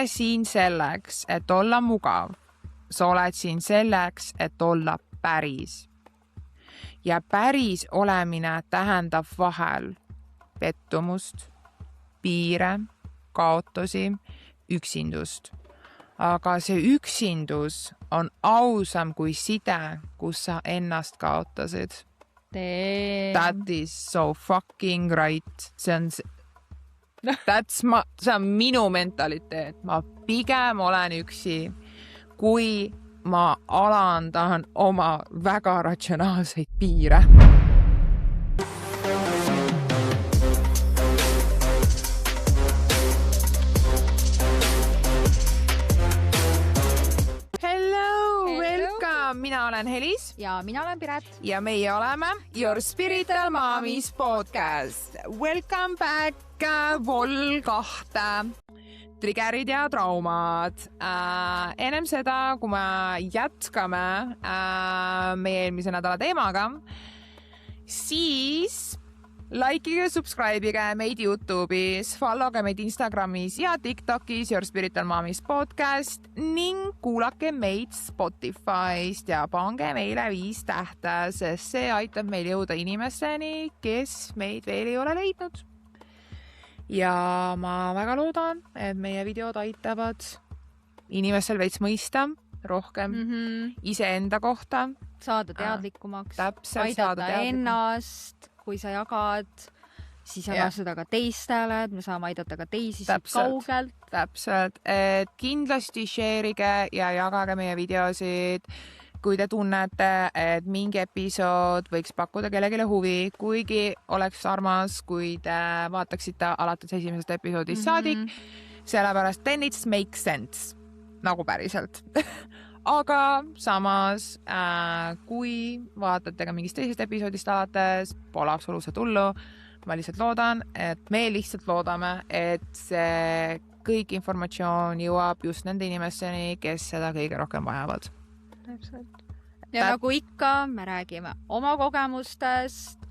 siin selleks, et olla mugav. Sa oled siin selleks, et olla päris. Ja päris olemine tähendab vahel pettumust, piire, kaotusi, üksindust. Aga see üksindus on ausam kui side, kus sa ennast kaotasid. That is so fucking right. See on minu mentaliteet. Ma pigem olen üksi, kui ma alandan oma väga ratsionaalseid piire. Mina olen Helis. Ja mina olen Piret. Ja meie oleme Your Spiritual Moms podcast. Welcome back Vol 2. Triggerid ja traumad. Ennem seda, kui me jätkame meie eelmise nädala teemaga, siis likeige, subscribeige meid YouTube'is, followge meid Instagramis ja TikTokis Your Spiritual Moms podcast ning kuulake meid Spotify'st ja pange meile 5 tähte, sest see aitab meil jõuda inimesteni, kes meid veel ei ole leidnud. Ja ma väga loodan, et meie videod aitavad inimestel veits mõista rohkem iseenda kohta. Saada teadlikumaks, aidata ennast. Kui sa jagad, siis jaga seda ka teistele, et me saame aidata ka teisi kaugelt. Täpselt, et kindlasti share'ige ja jagage meie videosid, kui te tunnete, et mingi episood võiks pakkuda kellelegi huvi, kuigi oleks armas, kui te vaataksite alates esimesest episoodist saadik, sellepärast then it makes sense, nagu päriselt. Aga samas, kui vaatate ka mingist teisest episoodist alates, pole absoluutselt hullu. Ma lihtsalt loodan, me lihtsalt loodame, et see kõik informatsioon jõuab just nende inimesteni, kes seda kõige rohkem vajavad. Täpselt. Ja nagu ikka, me räägime oma kogemustest,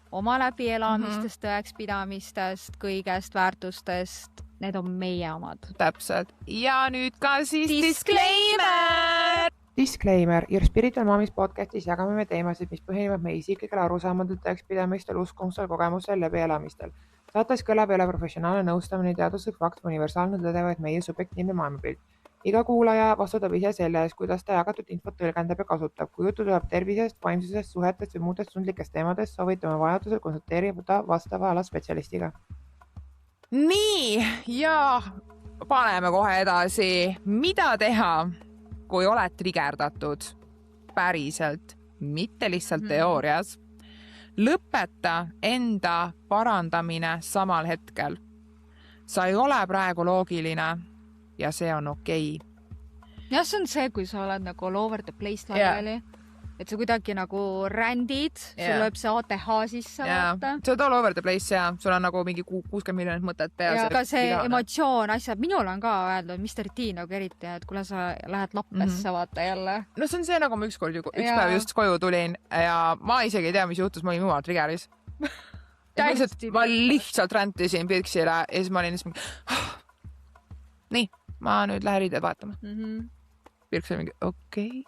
oma läbielamistest, tõekspidamistest, kõigest väärtustest. Need on meie omad. Täpselt. Ja nüüd ka siis disclaimer! Disclaimer. Your Spiritual Moms podcastis jagame me teemasid, mis põhinevad meie isiklikel arusaamadel, tõekspidamistel, uskumustel, kogemustel, läbielamistel. Saates kõlab ei ole professionaalne nõustamine, teaduslik fakt, universaalne tõde, vaid meie subjektiivne maailmapilt. Iga kuulaja vastutab ise selle eest, kuidas ta jagatud infot tõlgendab ja kasutab. Kui jutu tuleb tervisest, vaimsusest, suhetest või muudest tundlikest teemadest, soovitame vajadusel konsulteerida vastava ala spetsialistiga. Nii, ja paneme kohe edasi. Mida teha, kui oled trigerdatud päriselt, mitte lihtsalt teoorias? Lõpeta enda parandamine samal hetkel. Sa ei ole praegu loogiline ja see on okei. Ja see on see, kui sa oled nagu all over the place lageli. Et sa kuidagi nagu rändid, sul lööb see ATH sisse, vaata. See on all over the place ja sul on nagu mingi 60 miljonit mõtet peas. Ja ka see emotsioon, asjad, minul on ka öeldud, Mr. T nagu eriti, et kuule sa lähed lappesse, vaata jälle. No see on see, nagu ma üks päev just koju tulin ja ma isegi ei tea, mis juhtus, ma olin jumal triggeris. Ma lihtsalt räntisin Pirksile ja siis ma olin nii, ma nüüd lähen riided vaatama. Pirks oli mingi, okei.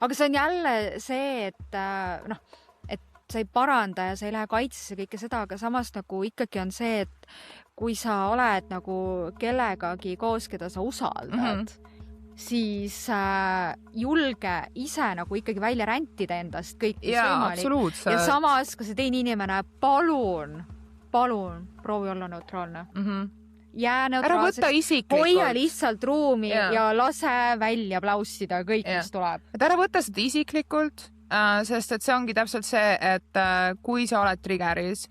Aga see on jälle see, et sa ei paranda ja sa ei lähe kaitsesse kõike seda, aga samas nagu ikkagi on see, et kui sa oled nagu kellegagi koos, keda sa usaldad, siis julge ise nagu ikkagi välja räntida endast kõik, mis võimalik. Ja samas, kui see teine inimene, palun, proovi olla neutraalne. Jää neutraalseks, hoia lihtsalt ruumi ja lase välja plaussida kõik, mis tuleb. Et ära võtta seda isiklikult, sest et see ongi täpselt see, et kui sa oled triggeris,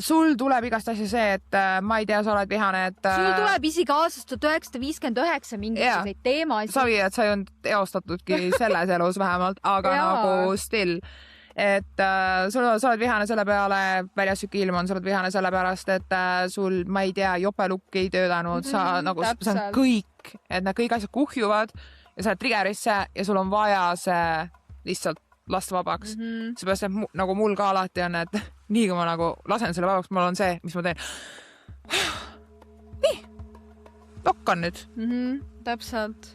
sul tuleb igast asja see, et ma ei tea, sa oled vihane, et sul tuleb isegi aastast 1959 mingisuguseid teemasid. Savi, et sa ei olnud eostatudki selles elus vähemalt, aga nagu still. Et sa oled vihane selle peale, väljasüki ilm on, sa oled vihane selle pärast, et sul, ma ei tea, jopelukk ei töödanud, sa nagu, see on kõik, et need kõik asjad kuhjuvad ja sa oled triggerisse ja sul on vaja see lihtsalt lasta vabaks. Seepärast, et nagu mul ka alati on, et nii kui ma nagu lasen selle vabaks, mul on see, mis ma teen. Nii, hakkan nüüd. Täpselt.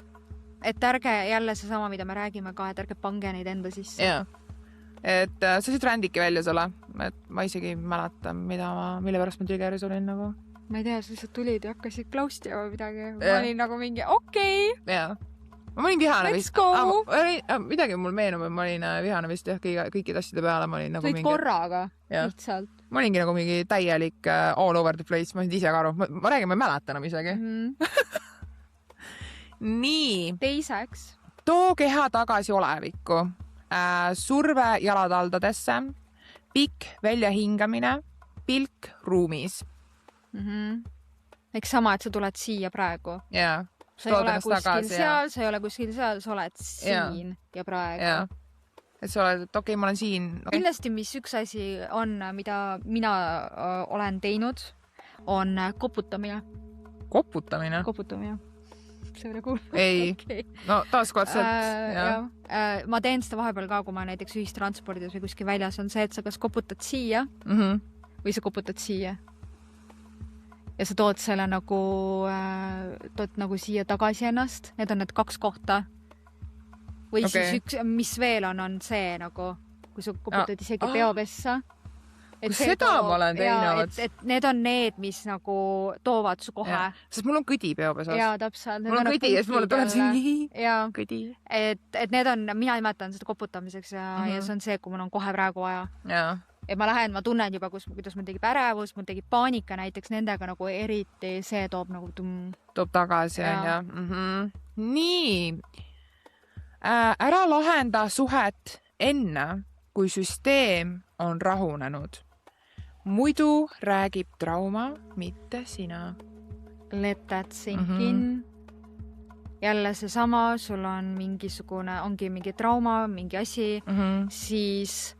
Et ärge jälle seesama, mida me räägime ka, et ärge pange neid enda sisse. Jaa. Et sa said rändiki välja sulle. Et ma isegi mäletan, mille pärast ma triggeris olin nagu. Ma ei tea, sa lihtsalt tulid ja hakkasid klausti või midagi. Ma olin nagu mingi, okei. Jaa. Ma olin vihane Let's vist. go. Midagi mul meenub, et ma olin vihane vist kõikide asjade peale. Ma olin nagu tulid korraga, lihtsalt. Ma olingi nagu mingi täielik all over the place. Ma ei ise ka aru. Ma räägin, ma ei mäleta enam isegi. Nii. Teiseks. Too keha tagasi olevikku. Surve jalataldadesse. Pikk väljahingamine. Pilk ruumis. Eks sama, et sa tuled siia praegu. Jaa. Sa ei ole kuskil seal, sa ei ole kuskil seal, sa oled siin ja praegu. Jaa. Et sa oled, et okei, ma olen siin. Kindlasti, mis üks asi on, mida mina olen teinud, on koputamine. Koputamine? Koputamine. See oli kuul. Ei. Okay. No taaskordselt. Ma teen seda vahepeal ka, kui ma näiteks ühistranspordis või kuskil väljas on see, et sa kas koputad siia või sa koputad siia. Ja sa tood selle nagu siia tagasi ennast. Need on need 2 kohta. Või siis üks, mis veel on see nagu, kui sa koputad isegi peopessa. Seda ma olen teinud. Et need on need, mis nagu toovad su kohe. Sest mul on kõdi peopesas. Jaa, täpselt. Mul on kõdi ja siis mulle tuleb siin kõdi. Et need on, mina nimetan seda koputamiseks ja see on see, kui mul on kohe praegu vaja. Jaa. Ja ma lähen, ma tunnen juba, kuidas mul tegib ärevus, mul tegib paanika näiteks nendega nagu eriti, see toob nagu Toob tagasi, ja. Nii. Ära lahenda suhet enne, kui süsteem on rahunenud. Muidu räägib trauma, mitte sina. Let that sink in. Jälle seesama, sul on ongi mingi trauma, mingi asi, siis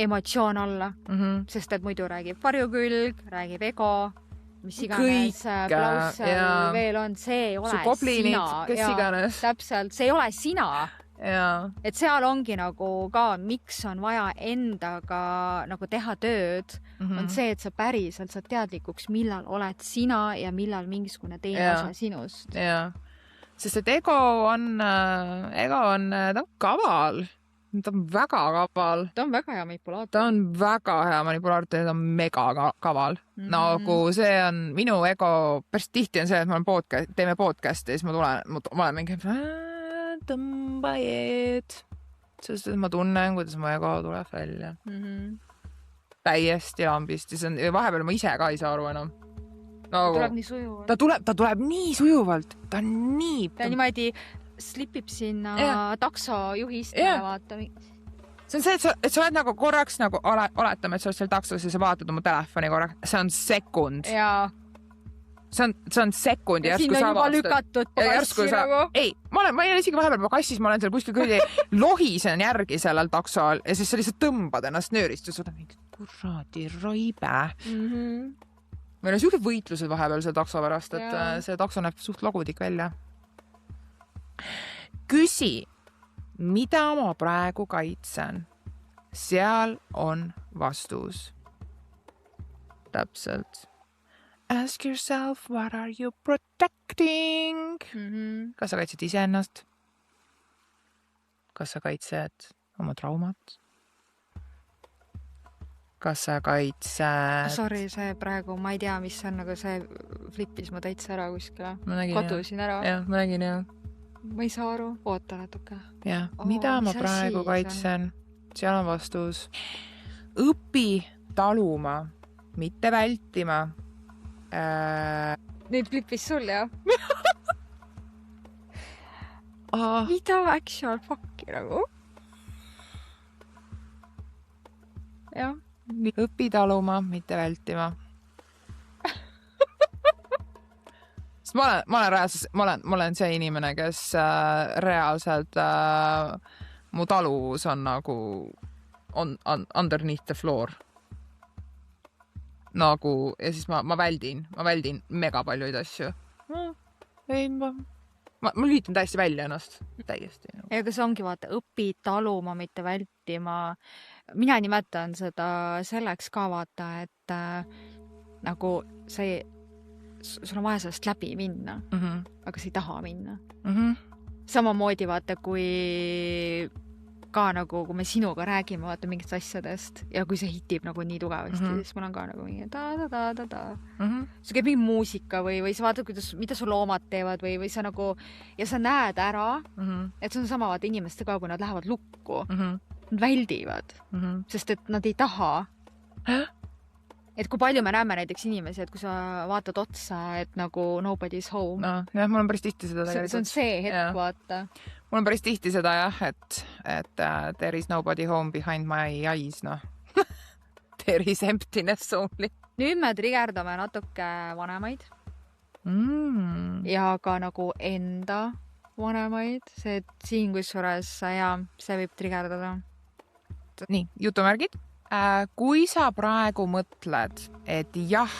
emotsioon olla, sest et muidu räägib varjukülg, räägib ego, mis iganes plaussel veel on, see ei ole sina. Kes iganes. Täpselt, see ei ole sina. Ja. Et seal ongi nagu ka, miks on vaja endaga nagu teha tööd, on see, et sa päriselt saad teadlikuks, millal oled sina ja millal mingisugune teine osa sinust. Ja. Sest et ego on ta on kaval. Ta on väga kaval. Ta on väga hea manipulaator. Ta on väga hea manipulaator, ta on mega kaval. Nagu see on minu ego, päris tihti on see, et ma olen teeme podcasti ja siis ma olen mingi tõmbajed. Sest et ma tunnen, kuidas mu ego tuleb välja. Täiesti lambist. Vahepeal ma ise ka ei saa aru enam. Ta tuleb nii sujuvalt. Ta tuleb nii sujuvalt. Ta niimoodi slipib sinna taksojuhist ja vaata. See on see, et sa oled nagu korraks nagu oletame, et sa oled seal taksos ja sa vaatad oma telefoni korraks. See on sekund. Jaa. See on sekund ja järsku sa avastad. Siin on juba lükatud passi nagu. Ei, ma olen isegi vahepeal kassis, ma olen seal kuskil kõige lohisen järgi sellel taksol ja siis sa lihtsalt tõmbad ennast nöörist ja sa oled mingi kuradi raibe. Meil on siuke võitlused vahepeal see takso pärast, et see takso näeb suht logudik välja. Küsi, mida ma praegu kaitsen? Seal on vastus. Täpselt. Ask yourself, what are you protecting? Kas sa kaitsed iseennast? Kas sa kaitsed oma traumat? Kas sa kaitsed... Sorry, see praegu, ma ei tea, mis on, aga see flippis ma täitsa ära kuskile. Kadusin ära. Jah, ma nägin, jah. Ma ei saa aru. Oota natuke. Jah, mida ma praegu kaitsen? Seal on vastus. Õpi taluma, mitte vältima. Nüüd flippis sul, jah? Mida actual fuck'i nagu? Jah. Õpi taluma, mitte vältima. Ma olen see inimene, kes reaalselt mu taluvus on nagu on underneath the floor. Nagu, ja siis ma väldin mega paljuid asju. Ma lülitan täiesti välja ennast. Täiesti. Ja kas ongi vaata, õpi taluma, mitte vältima. Mina nimetan seda selleks ka vaata, et nagu see sul on vaja sellest läbi minna, aga sa ei taha minna. Samamoodi vaata, kui ka nagu, kui me sinuga räägime vaata mingitest asjadest ja kui see hitib nagu nii tugevasti, siis mul on ka nagu mingi ta. See käib mingi muusika või sa vaatad, mida su loomad teevad või sa nagu, ja sa näed ära, et see on sama vaata inimestega, kui nad lähevad lukku, nad väldivad, sest et nad ei taha. Et kui palju me näeme näiteks inimesi, et kui sa vaatad otsa, et nagu nobody's home. No, jah, mul on päris tihti seda tegelikult. See on see hetk, vaata. Mul on päris tihti seda jah, et there is nobody home behind my eyes, noh. There is emptiness only. Nüüd me trigerdame natuke vanemaid ja ka nagu enda vanemaid. See, et siin kusjuures see võib trigerdada. Nii, jutumärgid. Kui sa praegu mõtled, et jah,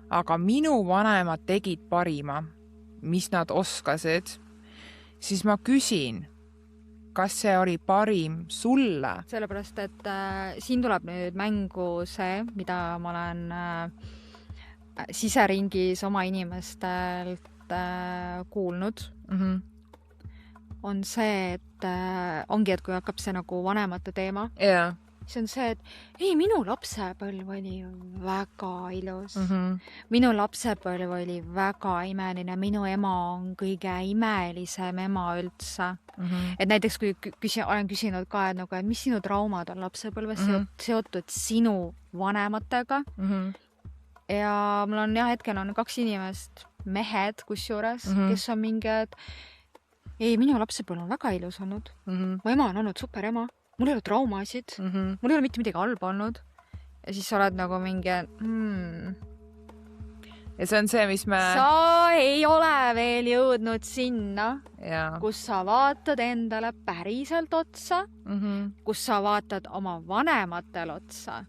aga minu vanemad tegid parima, mis nad oskasid, siis ma küsin, kas see oli parim sulle? Sellepärast, et siin tuleb nüüd mängu see, mida ma olen siseringis oma inimestelt kuulnud. On see, et ongi, et kui hakkab see nagu vanemate teema, siis on see, et ei, minu lapsepõlv oli väga ilus. Minu lapsepõlv oli väga imeline. Minu ema on kõige imelisem ema üldse. Et näiteks, kui olen küsinud ka, et, nagu, et mis sinu traumad on lapsepõlves seotud sinu vanematega. Ja mul on hetkel on 2 inimest, mehed kusjuures, kes on mingi, et ei, minu lapsepõlv on väga ilus olnud. Mu ema on olnud super ema. Mul ei ole traumasid, mul ei ole mitte midagi halba olnud. Ja siis sa oled nagu mingi, Ja see on see, mis me... Sa ei ole veel jõudnud sinna, kus sa vaatad endale päriselt otsa, kus sa vaatad oma vanematel otsa.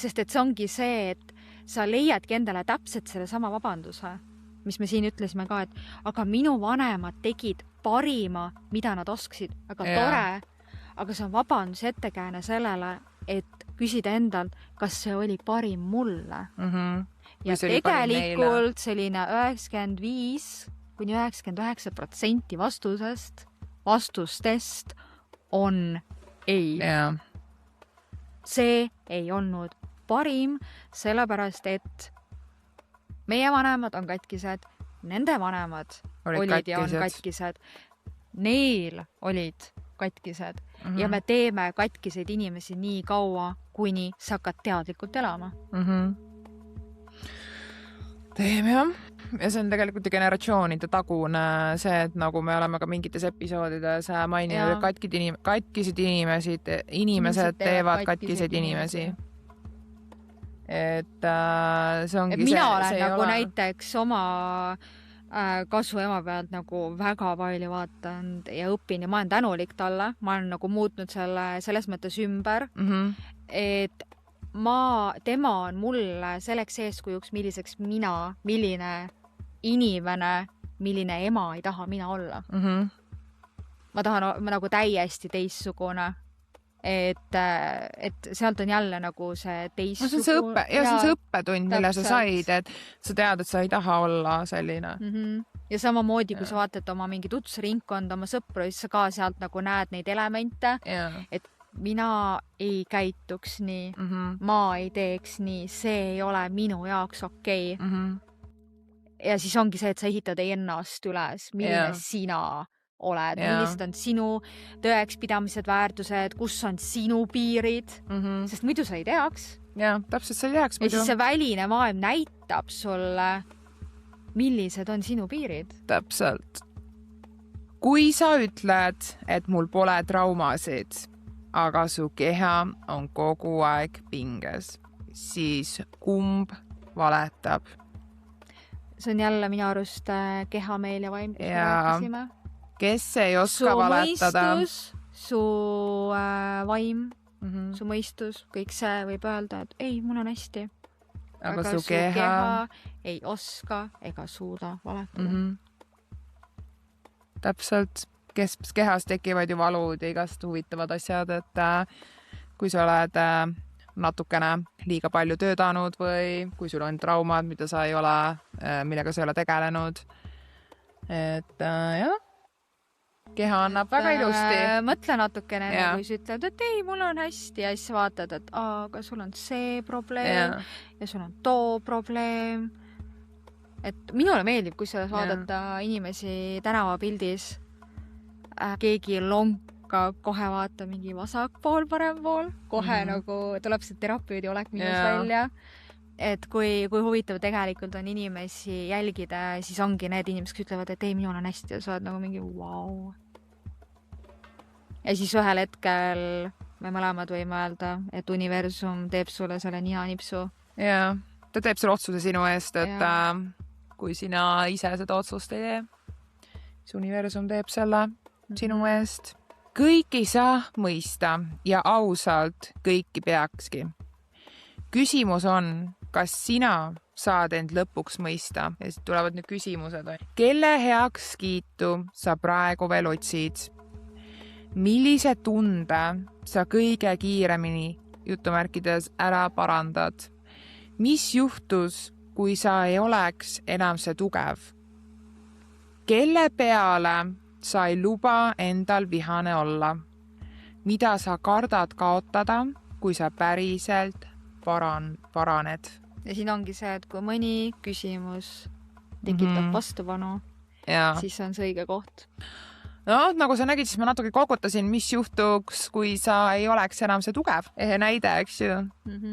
Sest et see ongi see, et sa leiadki endale täpselt selle sama vabanduse, mis me siin ütlesime ka, et aga minu vanemad tegid parima, mida nad oskasid. Aga tore. Aga see on vabandus ettekääne sellele, et küsida endalt, kas see oli parim mulle. Ja tegelikult selline 95–99% vastustest on ei. See ei olnud parim, sellepärast, et meie vanemad on katkised, nende vanemad olid ja on katkised. Neil olid katkised ja me teeme katkiseid inimesi nii kaua, kuni sa hakkad teadlikult elama. Teeme jah. Ja see on tegelikult generatsioonide tagune see, et nagu me oleme ka mingites episoodides maininud, katkised inimesed teevad katkiseid inimesi. Et see ongi see. Mina olen nagu näiteks oma kasu ema pealt nagu väga palju vaatanud ja õpin ja ma olen tänulik talle. Ma olen nagu muutnud selles mõttes ümber, et tema on mulle selleks eeskujuks, milline inimene, milline ema ei taha mina olla. Ma tahan nagu täiesti teistsugune. Et sealt on jälle nagu see teistsugune. See on see õppetund, mille sa said, et sa tead, et sa ei taha olla selline. Ja samamoodi, kui sa vaatad oma mingi tutvusringkond, oma sõpru, siis sa ka sealt nagu näed neid elemente, et mina ei käituks nii, ma ei teeks nii, see ei ole minu jaoks okei. Ja siis ongi see, et sa ehitad ennast üles, milline sina oled, millised on sinu tõekspidamised, väärtused, kus on sinu piirid, sest muidu sa ei teaks. Ja, täpselt sa ei teaks muidu. Ja siis see väline maailm näitab sulle, millised on sinu piirid. Täpselt. Kui sa ütled, et mul pole traumasid, aga su keha on kogu aeg pinges, siis kumb valetab? See on jälle minu arust keha, meel ja vaim, kus me rääkisime. Kes ei oska valetada? Su mõistus, su vaim, su mõistus, kõik see võib öelda, et ei, mul on hästi. Aga su keha ei oska ega suuda valetada. Täpselt. Kehas tekivad ju valud ja igast huvitavad asjad, et kui sa oled natukene liiga palju töötanud või kui sul on traumad, mida sa ei ole, millega sa ei ole tegelenud. Et jah, keha annab väga ilusti. Mõtle natukene, kui sa ütled, et ei, mul on hästi ja siis vaatad, et aga sul on see probleem ja sul on too probleem. Et minule meeldib, kui sa vaadata inimesi tänavapildis, keegi lonka kohe vaata mingi vasak pool, parem pool, kohe nagu tuleb see terapeudi olek minus välja. Et kui huvitav tegelikult on inimesi jälgida, siis ongi need inimesed, kes ütlevad, et ei, minul on hästi ja sa oled nagu mingi wow. Ja siis ühel hetkel me mõlemad võime öelda, et universum teeb sulle selle nihanipsu. Ja, ta teeb selle otsuse sinu eest, et kui sina ise seda otsust ei tee, siis universum teeb selle sinu eest. Kõiki saa mõista ja ausalt kõiki peakski. Küsimus on, kas sina saad end lõpuks mõista? Ja siis tulevad nüüd küsimused. Kelle heaks kiitu sa praegu veel otsid? Millise tunde sa kõige kiiremini jutumärkides ära parandad? Mis juhtus, kui sa ei oleks enam see tugev? Kelle peale sa ei luba endal vihane olla? Mida sa kardad kaotada, kui sa päriselt paraned? Ja siin ongi see, et kui mõni küsimus tekitab vastupanu, siis on see õige koht. No, nagu sa nägid, siis ma natuke kokutasin, mis juhtuks, kui sa ei oleks enam see tugev. Näide, eks ju.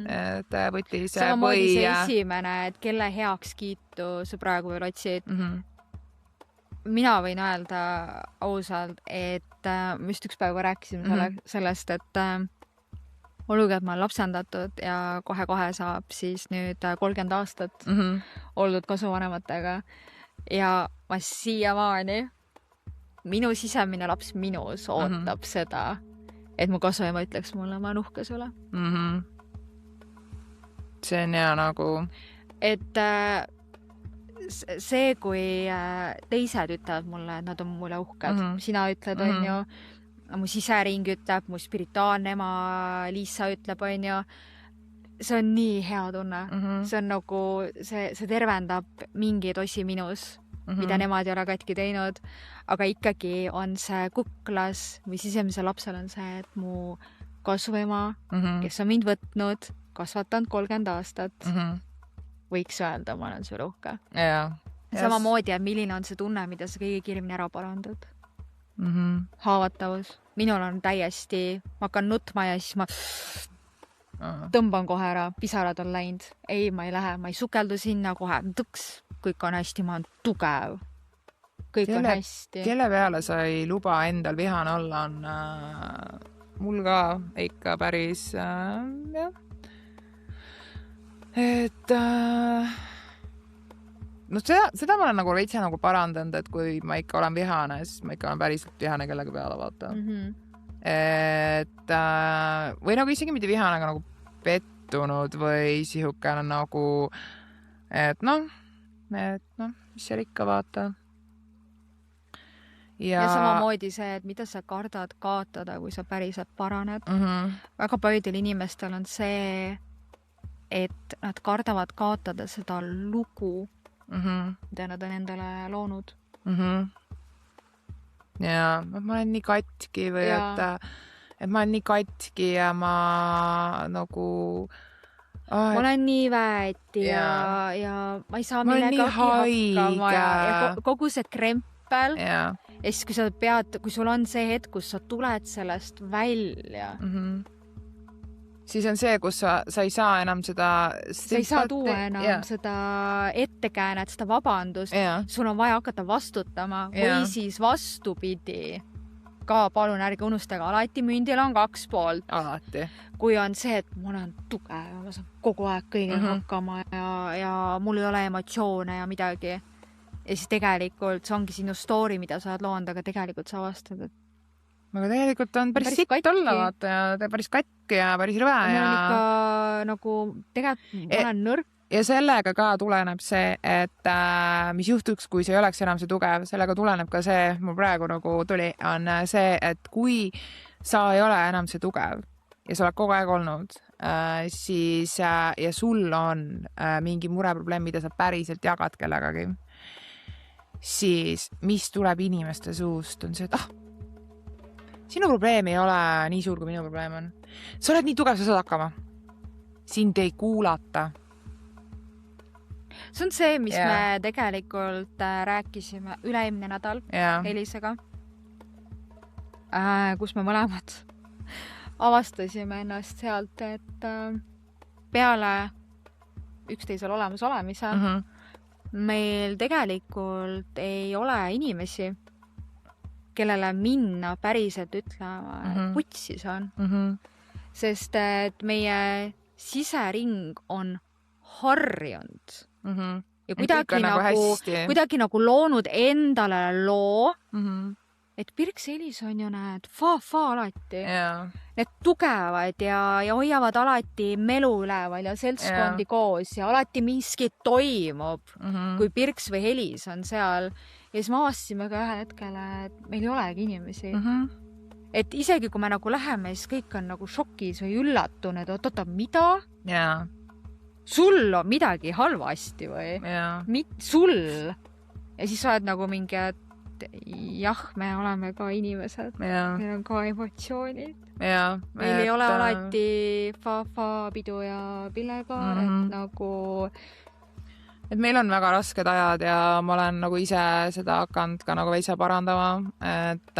Et võttis samamoodi see esimene, et kelle heaks kiitu sa praegu veel otsid. Mina võin öelda ausalt, et me just üks päeva rääkisime sellest, et oluga, et ma olen lapsendatud ja kohe saab siis nüüd 30 aastat oldud kasuvanematega ja ma siiamaani minu sisemine laps minus ootab seda, et mu kasuema ütleks mulle, ma olen uhke sulle. See on hea nagu... Et see, kui teised ütlevad mulle, et nad on mulle uhked, sina ütled, on ju, mu sisering ütleb, mu spirituaalne ema Liisa ütleb, on ju, see on nii hea tunne. See on nagu, see tervendab mingeid osi minus, mida nemad ei ole katki teinud, aga ikkagi on see kuklas või sisemisel lapsel on see, et mu kasuema, kes on mind võtnud, kasvatanud 30 aastat, võiks öelda, ma olen sulle uhke. Samamoodi, et milline on see tunne, mida sa kõige kiiremini ära parandad. Haavatavus. Minul on täiesti, ma hakkan nutma ja siis ma tõmban kohe ära, pisarad on läinud. Ei, ma ei lähe, ma ei sukeldu sinna kohe. Tõks, kõik on hästi, ma olen tugev. Kõik on hästi. Kelle peale sa ei luba endal vihane olla, on mul ka ikka päris jah. Et no seda ma olen nagu veitsa nagu parandanud, et kui ma ikka olen vihane, siis ma ikka olen päriselt vihane kellegi peale, vaata. Et või nagu isegi mitte vihane, aga nagu pettunud või sihukene nagu et noh, mis seal ikka vaata. Ja samamoodi see, et mida sa kardad kaotada, kui sa päriselt paraned. Väga paljudel inimestel on see, et nad kardavad kaotada seda lugu, mida nad on endale loonud. Ja ma olen nii katki või et ma olen nii katki ja ma nagu... Ma olen nii väeti ja ma ei saa millegagi hakkama ja kogu see krempel. Ja siis kui sul on see hetk, kus sa tuled sellest välja, siis on see, kus sa ei saa enam seda... Sa ei saa tuua enam seda ettekäänet, seda vabandust. Sul on vaja hakata vastutama või siis vastupidi. Ka palun ärge unustage, alati mündil on 2 poolt. Alati. Kui on see, et ma olen tugev, ma saan kogu aeg kõigega hakkama ja mul ei ole emotsioone ja midagi. Ja siis tegelikult see ongi sinu story, mida sa oled loonud, aga tegelikult sa avastad, et aga tegelikult on päris sitt olla, vaata, ja päris katki ja päris rõve. Ma olen ikka nagu, tegelikult ma olen nõrk. Ja sellega ka tuleneb see, et mis juhtuks, kui see ei oleks enam see tugev, sellega tuleneb ka see, mul praegu nagu tuli, on see, et kui sa ei ole enam see tugev ja sa oled kogu aeg olnud, siis ja sul on mingi mureprobleem, mida sa päriselt jagad kellegagi, siis mis tuleb inimeste suust on see, et sinu probleem ei ole nii suur, kui minu probleem on. Sa oled nii tugev, sa saad hakkama. Sind ei kuulata. See on see, mis me tegelikult rääkisime üleimne nädal Elisega, kus me mõlemad avastasime ennast sealt, et peale üksteisel olemas olemise meil tegelikult ei ole inimesi, kellele minna päriselt ütlema, putsis on. Sest et meie sisering on harjunud ja kuidagi nagu loonud endale loo, et Pirks Elis on ju need fa alati. Need tugevad ja hoiavad alati melu üleval ja seltskondi koos ja alati miski toimub, kui Pirks või Elis on seal. Ja siis me avastasime ka ühel hetkel, et meil ei olegi inimesi. Et isegi kui me nagu läheme, siis kõik on nagu šokis või üllatunud, et oota, mida? Sul on midagi halvasti või? Sul? Ja siis sa oled nagu mingi, et jah, me oleme ka inimesed. Meil on ka emotsioonid. Meil ei ole alati fa pidu ja pilekaar, et nagu... Et meil on väga rasked ajad ja ma olen nagu ise seda hakanud ka nagu veitsa parandama, et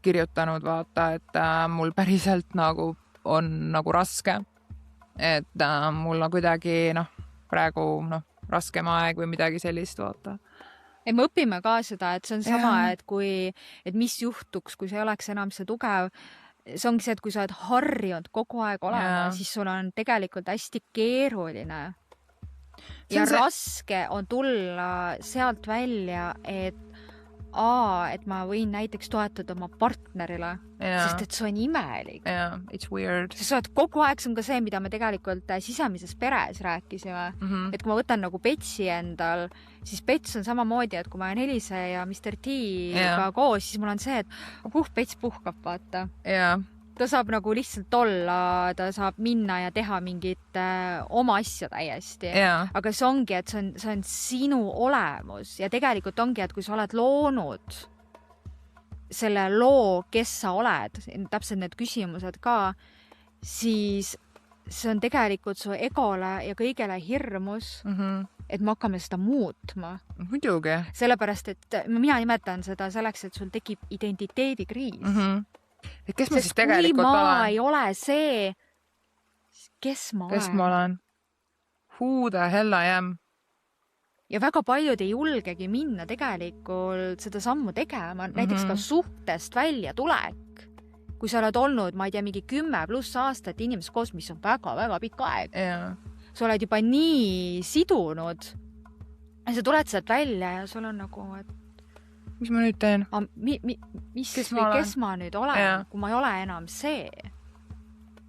kirjutanud vaata, et mul päriselt nagu on nagu raske, et mul on kuidagi praegu raskem aeg või midagi sellist vaata. Et me õpime ka seda, et see on sama, et mis juhtuks, kui see ei oleks enam see tugev. See ongi see, et kui sa oled harjunud kogu aeg olema, siis sul on tegelikult hästi keeruline. Ja raske on tulla sealt välja, et ma võin näiteks toetada oma partnerile, sest et see on imelik. It's weird. Sest sa oled kogu aeg, see on ka see, mida me tegelikult sisemises peres rääkisime. Et kui ma võtan nagu Petsi endal, siis Pets on samamoodi, et kui ma olen Elise ja Mr. T-ga koos, siis mul on see, et Pets puhkab, vaata. Ta saab nagu lihtsalt olla, ta saab minna ja teha mingit oma asja täiesti. Aga see ongi, et see on sinu olemus ja tegelikult ongi, et kui sa oled loonud selle loo, kes sa oled, täpselt need küsimused ka, siis see on tegelikult su egole ja kõigele hirmus, et me hakkame seda muutma. Muidugi. Sellepärast, et mina nimetan seda selleks, et sul tekib identiteedikriis. Et kes ma siis tegelikult olen? Kui ma ei ole see, kes ma olen? Who the hell I am? Ja väga paljud ei julgegi minna tegelikult seda sammu tegema. Näiteks ka suhtest välja tulek. Kui sa oled olnud, ma ei tea, mingi 10+ aastat inimesed koos, mis on väga-väga pikk aeg. Sa oled juba nii sidunud. Ja sa tuled sealt välja ja sul on nagu, et mis ma nüüd teen? Kes ma nüüd olen, kui ma ei ole enam see.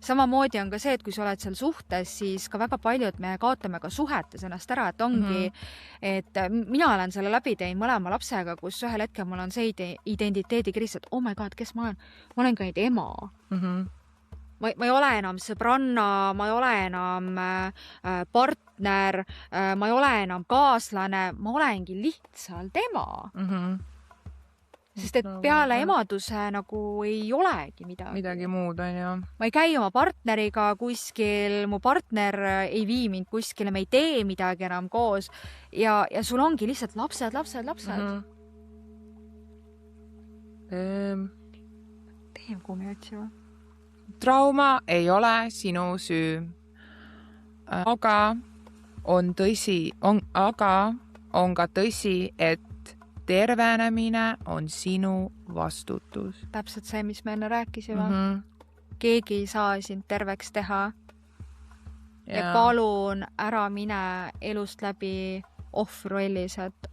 Samamoodi on ka see, et kui sa oled seal suhtes, siis ka väga paljud me kaotame ka suhetes ennast ära, et ongi, et mina olen selle läbi teinud mõlema lapsega, kus ühel hetkel mul on see identiteedikriis, et oh my god, kes ma olen? Ma olen ka nüüd ema. Ma ei ole enam sõbranna, ma ei ole enam partner, ma ei ole enam kaaslane, ma olengi lihtsalt ema. Sest et peale emaduse nagu ei olegi midagi. Midagi muud on ju. Ma ei käi oma partneriga kuskil, mu partner ei vii mind kuskile, me ei tee midagi enam koos ja sul ongi lihtsalt lapsed. Teem kuumi otsima. Trauma ei ole sinu süü. Aga on ka tõsi, et tervenemine on sinu vastutus. Täpselt see, mis me enne rääkisime. Keegi ei saa sind terveks teha. Ja palun ära mine elust läbi ohvrollis, et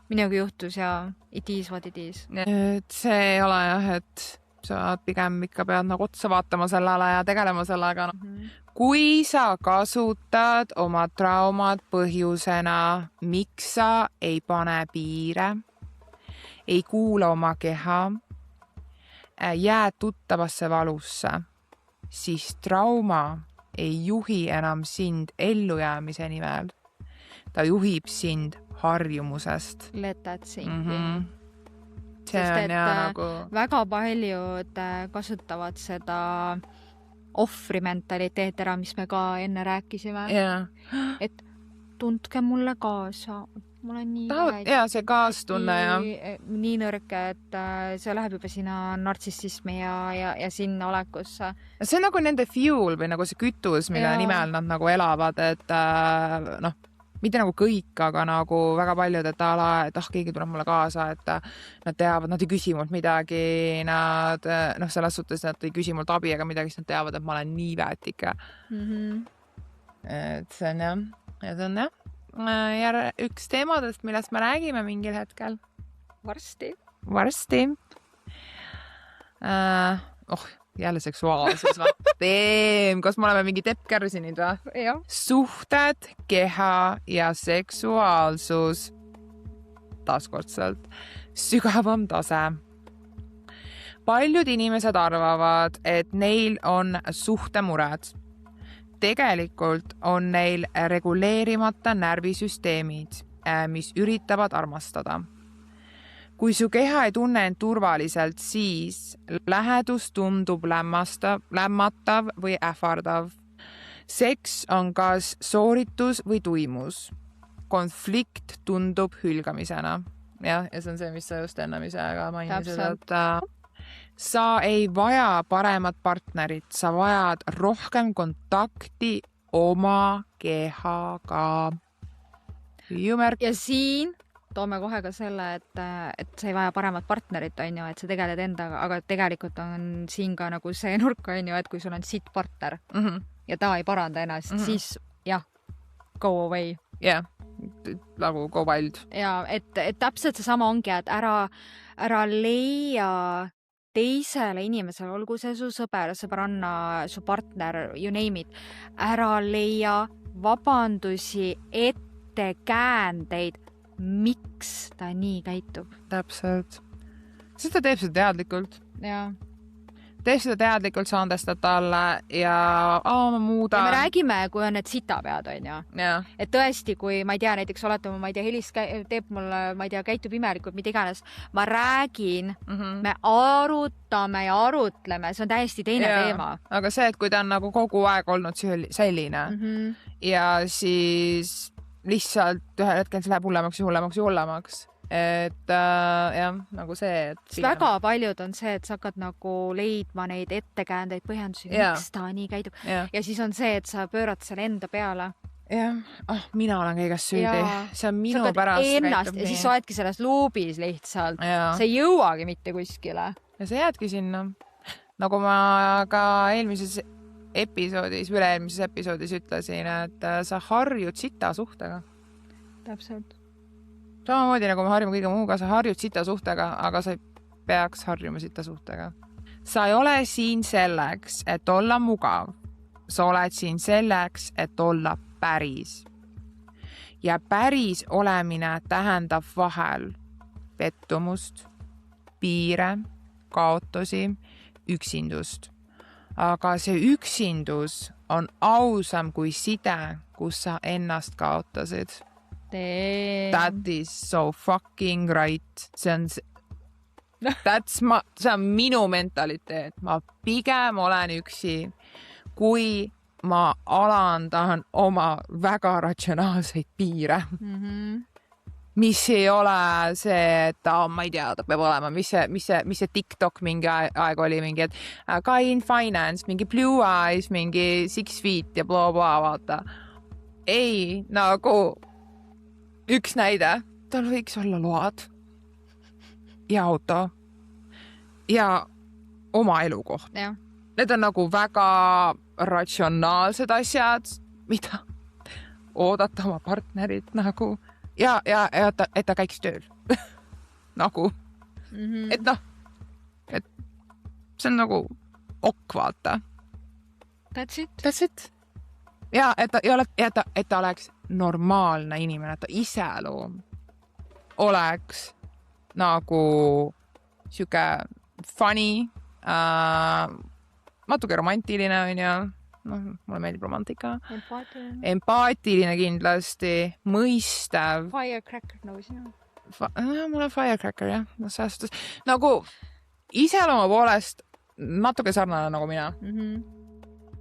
minuga juhtus ja it is what it is. Et see ei ole jah, et sa pigem ikka pead nagu otsa vaatama sellele ja tegelema sellega. Kui sa kasutad oma traumad põhjusena, miks sa ei pane piire, ei kuula oma keha, jääd tuttavasse valusse, siis trauma ei juhi enam sind ellujäämise nimel. Ta juhib sind harjumusest. Let that sink in. See Sest on et nagu... väga paljud kasutavad seda ohvri mentaliteet ära, mis me ka enne rääkisime. Yeah. Et tundke mulle kaasa. Ma olen nii see kaastunne ja nii nõrk, et see läheb juba sinna nartsissismi ja sinna olekusse. See on nagu nende fuel või nagu see kütus, mille nimel nad nagu elavad, et mitte nagu kõik, aga nagu väga paljud, et keegi tuleb mulle kaasa, et nad teavad, nad ei küsi mult midagi, nad selles suhtes, nad ei küsi mult abi ega midagi, siis nad teavad, et ma olen nii väetike. Et see on jah. Ja see on jah. Üks teemadest, millest me räägime mingil hetkel. Varsti. Jälle seksuaalsus. Kas me oleme mingi teppkärsinid või? Jah. Suhted, keha ja seksuaalsus. Taaskordselt. Sügavam tase. Paljud inimesed arvavad, et neil on suhtemured. Tegelikult on neil reguleerimata närvisüsteemid, mis üritavad armastada. Kui su keha ei tunne end turvaliselt, siis lähedus tundub lämmatav või ähvardav. Seks on kas sooritus või tuimus. Konflikt tundub hülgamisena. Ja see on see, mis sa just enne ise ka mainisid, et sa ei vaja paremat partnerit, sa vajad rohkem kontakti oma kehaga. Ja siin toome kohe ka selle, et sa ei vaja paremat partnerit, on ju, et sa tegeled endaga, aga tegelikult on siin ka nagu see nurk, on ju, et kui sul on sitt partner ja ta ei paranda ennast, siis jah, go away. Jah, nagu go wild. Ja, et täpselt seesama ongi, et ära leia teisele inimesele, olgu see su sõber, sõbranna, su partner, you name it, ära leia vabandusi, ettekäändeid, miks ta nii käitub. Täpselt. Sest ta teeb seda teadlikult. Jaa. Teeb seda teadlikult, sa andestad talle ja ma muudan. Ja me räägime, kui on need sitapead, on ju. Ja. Et tõesti, kui ma ei tea, näiteks oletame, ma ei tea, Helis teeb mulle, ma ei tea, käitub imelikult, mida iganes. Ma räägin, me arutame ja arutleme, see on täiesti teine teema. Aga see, et kui ta on nagu kogu aeg olnud selline ja siis lihtsalt ühel hetkel see läheb hullemaks. Et jah, nagu see, et väga paljud on see, et sa hakkad nagu leidma neid ettekäändeid, põhjendusi, miks ta nii käidub. Ja siis on see, et sa pöörad selle enda peale. Jah, mina olen kõiges süüdi. See on minu pärast ennast ja siis sa oledki selles luubis lihtsalt. See ei jõuagi mitte kuskile. Ja sa jäädki sinna. Nagu ma ka üleelmises episoodis ütlesin, et sa harjud sita suhtega. Täpselt. Samamoodi nagu me harjume kõige muuga, sa harjud sita suhtega, aga sa ei peaks harjuma sita suhtega. Sa ei ole siin selleks, et olla mugav. Sa oled siin selleks, et olla päris. Ja päris olemine tähendab vahel pettumust, piire, kaotusi, üksindust. Aga see üksindus on ausam kui side, kus sa ennast kaotasid. That is so fucking right. See on minu mentaliteet. Ma pigem olen üksi, kui ma alandan oma väga ratsionaalseid piire. Mis ei ole see, et ma ei tea, ta peab olema, mis see TikTok mingi aeg oli, mingi, et guy in finance, mingi blue eyes, mingi 6 feet ja bla, vaata. Ei, nagu üks näide, tal võiks olla load ja auto ja oma elukoht. Ja. Need on nagu väga ratsionaalsed asjad, mida oodata oma partnerit nagu ja et ta käiks tööl. Nagu, et see on nagu vaata. That's it. Ja, et ta oleks normaalne inimene, et ta iseloom oleks nagu siuke funny, natuke romantiline on ju, mulle meeldib romantika. Empaatiline kindlasti, mõistav. Firecracker nagu sinu. Mul on Firecracker jah, säästus. Nagu iselooma poolest natuke sarnane nagu mina.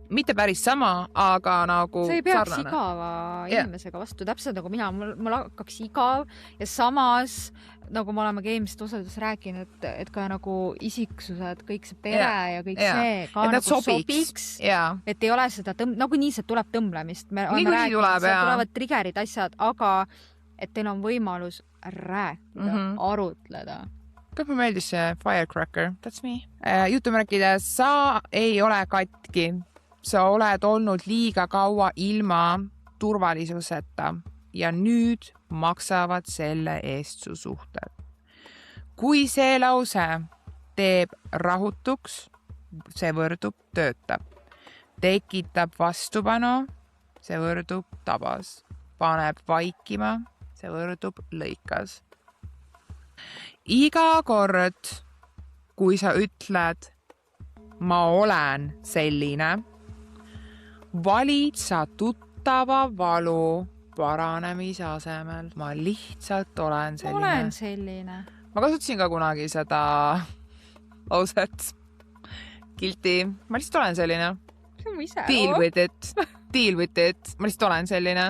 Mitte päris sama, aga nagu see ei peaks sarnane. Igava inimesega vastu, täpselt nagu mina, mul hakkaks igav ja samas nagu me oleme eelmises osadus rääkinud, et ka nagu isiksused, kõik see pere ja kõik see ka et nagu sobiks. Et ei ole seda nagu nii see tuleb tõmblemist. Tulevad triggerid asjad, aga et teil on võimalus rääkida, arutleda. Kõik me meeldis see Firecracker, that's me. Jutumärkides, sa ei ole katki. Sa oled olnud liiga kaua ilma turvalisuseta ja nüüd maksavad selle eest su suhted. Kui see lause teeb rahutuks, see võrdub töötab. Tekitab vastupanu, see võrdub tabas. Paneb vaikima, see võrdub lõikas. Iga kord, kui sa ütled, ma olen selline, valid sa tuttava valu paranemise asemel. Ma lihtsalt olen selline. Ma olen selline. Ma kasutasin ka kunagi seda lauset. Guilty. Ma lihtsalt olen selline. See on ise. Deal with it. Deal with it. Ma lihtsalt olen selline.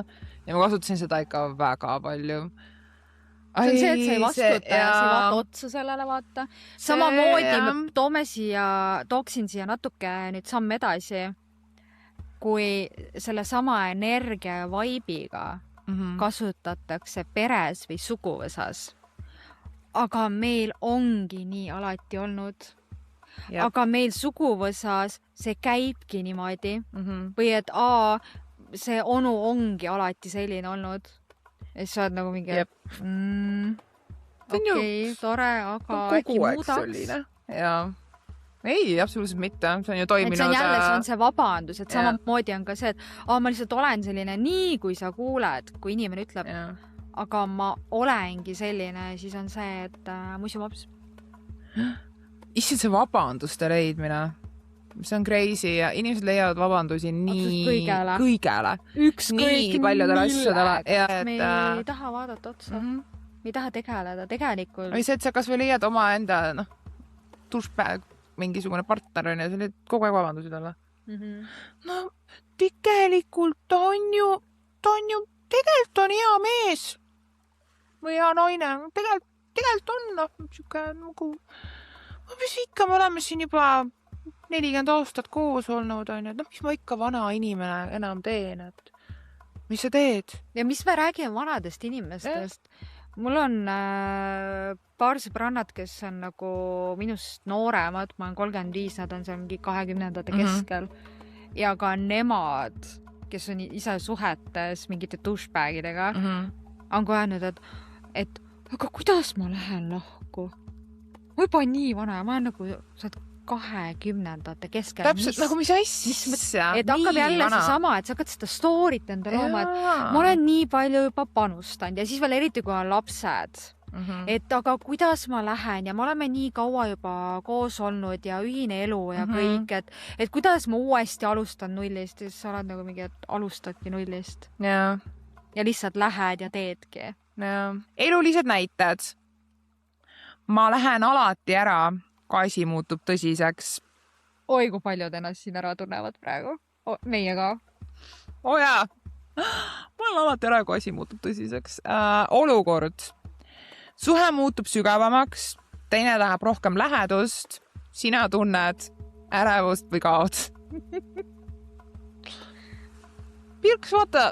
Ja ma kasutasin seda ikka väga palju. See on see, et sa ei vastuta ja sa ei vaata otsa sellele vaata. Samamoodi tooksin siia natuke nüüd samm edasi, kui selle sama energia ja vaibiga kasutatakse peres või suguvõsas. Aga meil ongi nii alati olnud. Aga meil suguvõsas see käibki niimoodi. Või et see onu ongi alati selline olnud. Ja siis sa oled nagu mingi, okei, tore, aga äkki muudaks. Jaa. Ei, absoluutselt mitte. See on ju toiminud. See on see vabandus, et samamoodi on ka see, et ma lihtsalt olen selline nii, kui sa kuuled, kui inimene ütleb, aga ma olengi selline, siis on see, et muidu vaps. Issand see vabanduste leidmine. See on crazy ja inimesed leiavad vabandusi nii kõigele. Nii paljudele asjadele. Me ei taha vaadata otsa. Me ei taha tegeleda tegelikult. Või see, et sa kas või leiad oma enda tushbag mingisugune partner on ja sa leiad kogu aeg vabandusi talle. No tegelikult on ju tegelikult on hea mees või hea naine. Tegelikult on siuke nagu mis ikka me oleme siin juba 40 aastat koos olnud on, et mis ma ikka vana inimene enam teen, et mis sa teed? Ja mis me räägime vanadest inimestest? Mul on paar sõbrannad, kes on nagu minust nooremad, ma olen 35, nad on seal mingi 20ndate keskel ja ka nemad, kes on ise suhetes mingite douchebagidega, on ka öelnud, et aga kuidas ma lähen lahku? Ma juba nii vana ja ma olen nagu, sa oled 20ndate keskel. Täpselt, nagu mis asja. Et hakkab jälle see sama, et sa hakkad seda story't enda looma, et ma olen nii palju juba panustanud ja siis veel eriti, kui on lapsed. Et aga kuidas ma lähen ja me oleme nii kaua juba koos olnud ja ühine elu ja kõik, et kuidas ma uuesti alustan nullist ja siis sa oled nagu mingi, et alustadki nullist. Ja lihtsalt lähed ja teedki. Elulised näited. Ma lähen alati ära, kui asi muutub tõsiseks. Oi, kui paljud ennast siin ära tunnevad praegu. Meie ka. Jaa. Ma lähen alati ära, kui asi muutub tõsiseks. Olukord. Suhe muutub sügavamaks, teine läheb rohkem lähedust, sina tunned ärevust või kaod. Pirks, vaata.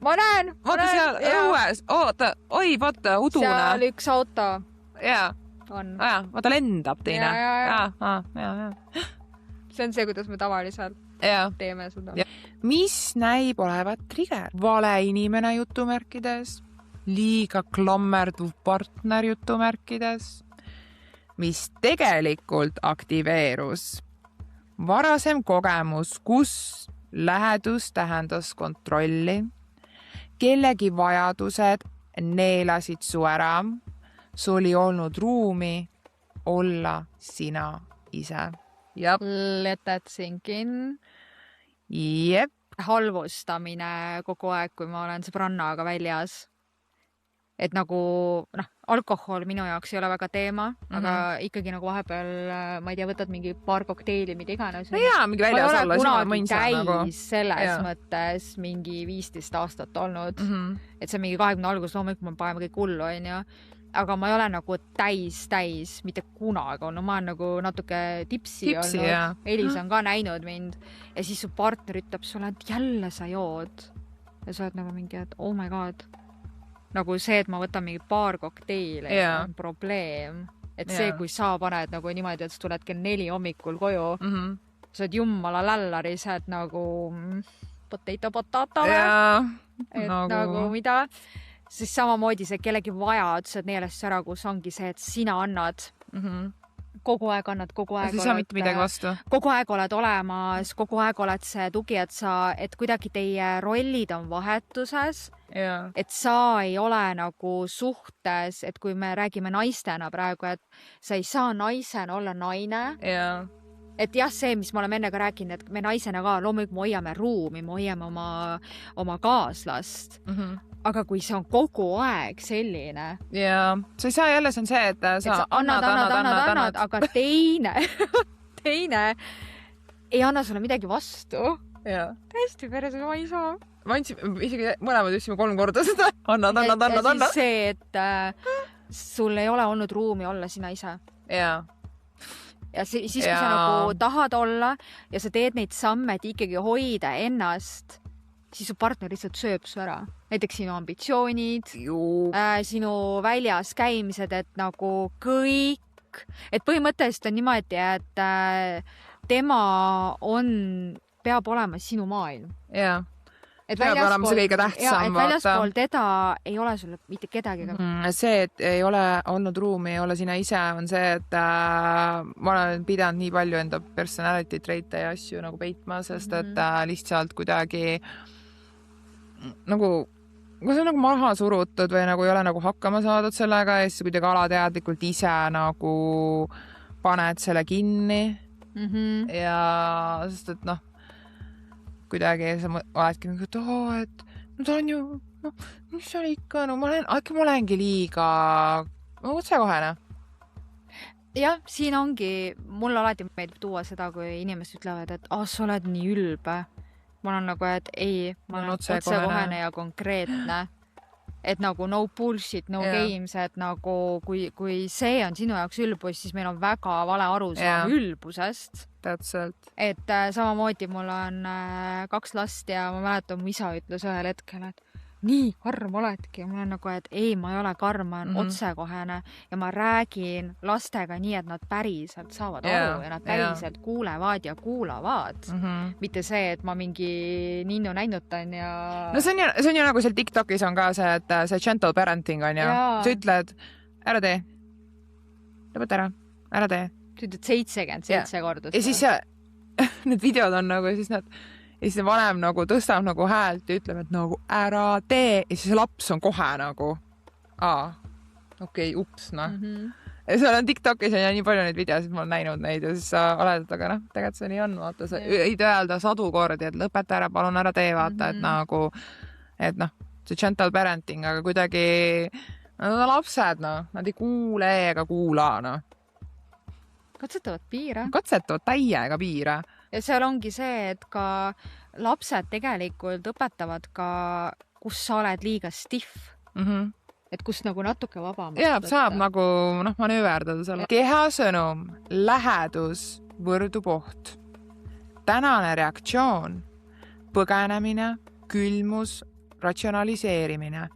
Ma näen. Vaata seal õues. Vaata, udune. Seal üks auto. Jaa. Vaata lendab teine. See on see, kuidas me tavaliselt teeme seda. Mis näib olevat trigger? Vale inimene jutumärkides, liiga klammerduv partner jutumärkides, mis tegelikult aktiveerus. Varasem kogemus, kus lähedus tähendas kontrolli, kellegi vajadused neelasid su ära, sul oli olnud ruumi olla sina ise. Jep. Let that sink in. Jep. Halvustamine kogu aeg, kui ma olen sõbrannaga väljas. Et nagu, alkohol minu jaoks ei ole väga teema, aga ikkagi nagu vahepeal, ma ei tea, võtad mingi paar kokteili, mida iganes. No jaa, mingi väljas olla. Ma ei ole kunagi täis selles mõttes mingi 15 aastat olnud. Et see mingi 20 algus loomulikult ma paneme kõik hullu, onju. Aga ma ei ole nagu täis, mitte kunagi olnud. Ma olen nagu natuke tipsi olnud. Elis on ka näinud mind. Ja siis su partner ütleb sulle, et jälle sa jood. Ja sa oled nagu mingi, et oh my god. Nagu see, et ma võtan mingi paar kokteile, on probleem. Et see, kui sa paned nagu niimoodi, et sa tuled kell 4 hommikul koju, sa oled jummala lällaris, et nagu potato et nagu mida. Siis samamoodi see kellegi vajadused neelest ära, kus ongi see, et sina annad. Kogu aeg annad, kogu aeg oled. Sa ei saa mitte midagi vastu. Kogu aeg oled olemas, kogu aeg oled see tugi, et kuidagi teie rollid on vahetuses. Et sa ei ole nagu suhtes, et kui me räägime naistena praegu, et sa ei saa naisena olla naine. Et jah, see, mis me oleme enne ka rääkinud, et me naisena ka loomulikult me hoiame ruumi, me hoiame oma kaaslast. Aga kui see on kogu aeg selline. Ja sa ei saa jälle, see on see, et sa annad, aga teine ei anna sulle midagi vastu. Täiesti peres, ma ei saa. Ma isegi mõlemad ütlesime 3 korda seda. Annad. Ja siis see, et sul ei ole olnud ruumi olla sina ise. Ja siis kui sa nagu tahad olla ja sa teed neid samme, et ikkagi hoida ennast, siis su partner lihtsalt sööb su ära. Näiteks sinu ambitsioonid, sinu väljas käimised, et nagu kõik. Et põhimõtteliselt on niimoodi, et tema peab olema sinu maailm. Et peab olema see kõige tähtsam. Et väljaspool teda ei ole sulle mitte kedagi. See, et ei ole olnud ruumi, ei ole sina ise, on see, et ma olen pidanud nii palju enda personality traite ja asju nagu peitma, sest et lihtsalt kuidagi nagu, kui see on nagu maha surutud või nagu ei ole nagu hakkama saadud sellega ja siis kuidagi alateadlikult ise nagu paned selle kinni ja sest et kuidagi sa oledki mingi, et ta on ju, mis on ikka, ma olengi liiga otsekohene. Jah, siin ongi, mulle alati meeldib tuua seda, kui inimesed ütlevad, et sa oled nii ülbe. Ma olen nagu, et ei, ma olen otsekohene ja konkreetne. Et nagu no bullshit, no games, et nagu kui see on sinu jaoks ülbus, siis meil on väga vale arusaam ülbusest. Täpselt. Et samamoodi mul on 2 last ja ma mäletan, mu isa ütles ühel hetkel, et nii karm oledki. Ma olen nagu, et ei, ma ei ole karm, ma olen otsekohene ja ma räägin lastega nii, et nad päriselt saavad aru ja nad päriselt kuulevad ja kuulavad. Mitte see, et ma mingi ninnu näinutan ja... No see on ju nagu seal TikTokis on ka see, et see gentle parenting on ju. Sa ütled, ära tee. Lõpeta ära tee. Sa ütled 77 korda. Ja siis need videod on nagu, ja siis see vanem nagu tõstab nagu häält ja ütleb, et nagu ära tee. Ja siis laps on kohe nagu, okei, ups, Ja seal on TikTokis ja nii palju neid videosid, ma olen näinud neid ja siis sa oled, aga tegelikult see nii on, vaata, sa võid öelda 100 kordi, et lõpeta ära, palun ära tee, vaata, et nagu, et see gentle parenting, aga kuidagi lapsed, nad ei kuule ega kuula, Katsetavad piire. Katsetavad täiega piire. Ja seal ongi see, et ka lapsed tegelikult õpetavad ka, kus sa oled liiga stiff. Et kus nagu natuke vabamast. Ja, saab nagu manööverdada selle. Kehasõnum, lähedus, võrdub oht. Tänane reaktsioon, põgenemine, külmus, ratsionaliseerimine.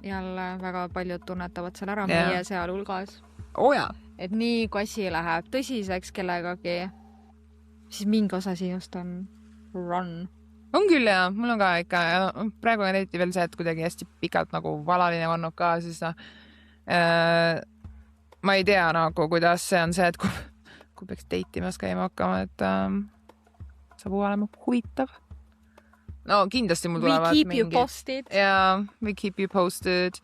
Jälle väga paljud tunnetavad seal ära meie seal hulgas. Jaa. Et nii, kui asi läheb tõsiseks kellegagi, siis mingi osa sinust on run. On küll ja, mul on ka ikka, praegu on eriti veel see, et kuidagi hästi pikalt nagu valaline vannud ka, siis ma ei tea nagu, kuidas see on see, et kui peaks deitimas käima hakkama, et saab olema huvitav. No kindlasti mul tulevad We keep you posted. Jaa, we keep you posted.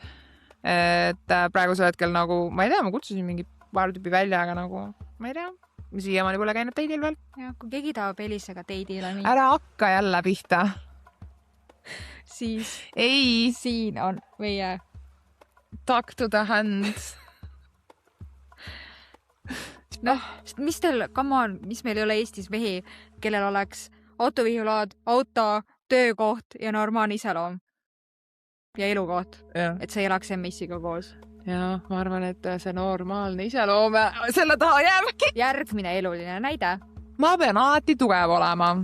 Et praegusel hetkel nagu, ma ei tea, ma kutsusin mingi paar tüüpi välja, aga nagu, ma ei tea, siiamaani pole käinud teidil veel. Ja, kui keegi tahab Elisega teidile minna. Ära hakka jälle pihta. Siis ei. Siin on meie Talk to the hand. Mis teil, come on, mis meil ei ole Eestis mehi, kellel oleks autovihulaad, auto, töökoht ja normaalne iseloom ja elukoht, et sa ei elaks MS-iga koos. Ja ma arvan, et see normaalne iseloom selle taha jääbki. Järgmine eluline näide. Ma pean alati tugev olema.